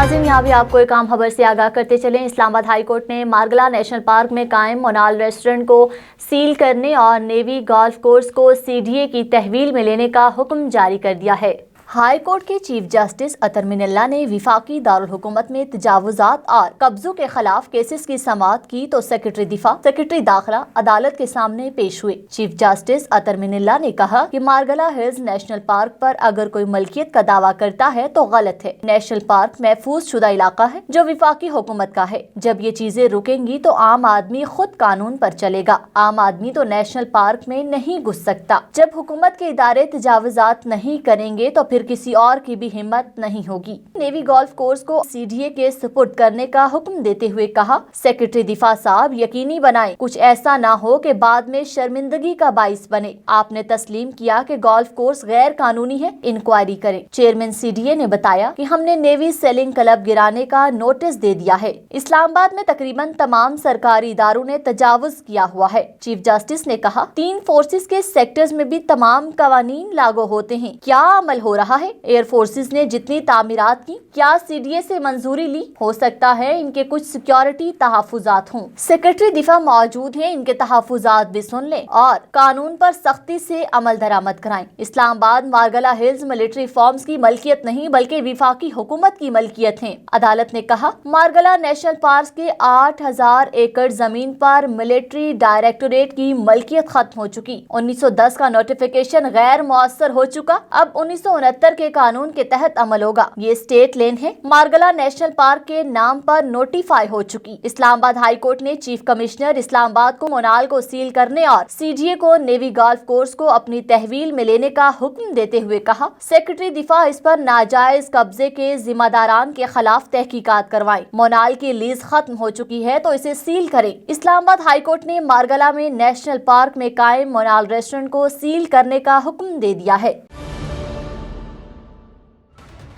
नाज़रीन, यहाँ भी आपको एक आम खबर से आगाह करते चलें। इस्लामाबाद हाई कोर्ट ने मारगला नेशनल पार्क में कायम मोनाल रेस्टोरेंट को सील करने और नेवी गोल्फ कोर्स को CDA की तहवील में लेने का हुक्म जारी कर दिया है। हाई कोर्ट के चीफ जस्टिस अतर मिनल्ला ने विफाकी दारुल हुकूमत में तजावुजात और कब्जों के खिलाफ केसेस की समाअत की तो सेक्रेटरी दिफा, सेक्रेटरी दाखिला अदालत के सामने पेश हुए। चीफ जस्टिस अतर मिनल्ला ने कहा कि मारगला हिल्स नेशनल पार्क पर अगर कोई मलकियत का दावा करता है तो गलत है। नेशनल पार्क महफूज शुदा इलाका है जो विफाकी हुकूमत का है। जब ये चीजें रुकेंगी तो आम आदमी खुद कानून पर चलेगा। आम आदमी तो नेशनल पार्क में नहीं घुस सकता। जब हुकूमत के इदारे तजावुजात नहीं करेंगे तो फिर किसी और की भी हिम्मत नहीं होगी। नेवी गोल्फ कोर्स को CDA के सुपुर्द करने का हुक्म देते हुए कहा, सेक्रेटरी दिफा साहब यकीनी बनाएं कुछ ऐसा ना हो कि बाद में शर्मिंदगी का बाइस बने। आपने तस्लीम किया कि गोल्फ कोर्स गैर कानूनी है, इंक्वायरी करें। चेयरमैन CDA ने बताया कि हमने नेवी सेलिंग क्लब गिराने का नोटिस दे दिया है। इस्लामाबाद में तकरीबन तमाम सरकारी इदारों ने तजावुज किया हुआ है। चीफ जस्टिस ने कहा, 3 फोर्सेस के सेक्टर्स में भी तमाम कवानीन लागू होते हैं। क्या अमल हो रहा है? एयर फोर्सेस ने जितनी तामीरात की, क्या CDA से मंजूरी ली? हो सकता है इनके कुछ सिक्योरिटी तहफुजात हों। सेक्रेटरी दिफा मौजूद हैं, इनके तहफुजात भी सुन लें और कानून पर सख्ती से अमल दरामद कराएं। Islamabad Margalla hills military forms की मलकियत नहीं बल्कि विफाकी हुकूमत की मलकियत है। अदालत ने कहा, मारगला नेशनल पार्क के 8000 एकड़ जमीन पर मिलिट्री डायरेक्टोरेट की मलकियत खत्म हो चुकी। 1910 का नोटिफिकेशन गैर मुअस्सर हो चुका। अब 1969 के कानून के तहत अमल होगा। ये स्टेट लेन है। मारगला नेशनल पार्क के नाम पर नोटिफाई हो चुकी। इस्लामाबाद हाई कोर्ट ने चीफ कमिश्नर इस्लामाबाद को मोनाल को सील करने और CDA को नेवी गोल्फ कोर्स को अपनी तहवील में लेने का हुक्म देते हुए कहा, सेक्रेटरी दिफा इस पर नाजायज कब्जे के जिम्मेदारान के खिलाफ तहकीकात करवाएं। मोनाल की लीज खत्म हो चुकी है तो इसे सील करें। इस्लामाबाद हाई कोर्ट ने मारगला में नेशनल पार्क में कायम मोनाल रेस्टोरेंट को सील करने का हुक्म दे दिया है।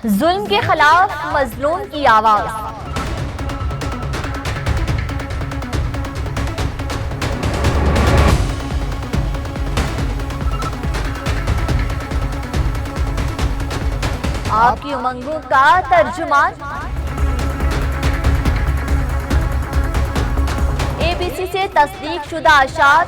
जुल्म के खिलाफ मजलूम की आवाज। आपकी उमंगों का तर्जुमान। ABC से तस्दीक शुदा अशात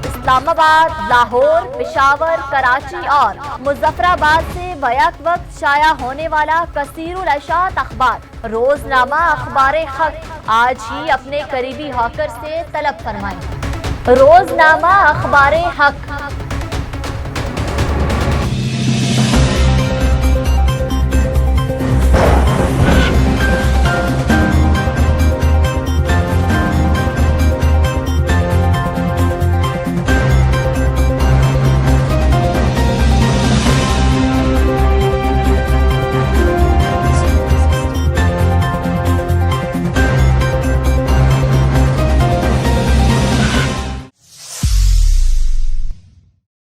इस्लामाबाद, लाहौर, पेशावर, कराची और मुजफ्फराबाद से बैक वक्त शाया होने वाला कसीरुल अशात अखबार रोजनामा अखबार हक आज ही अपने करीबी हॉकर से तलब फरमाएं। रोजनामा अखबार हक।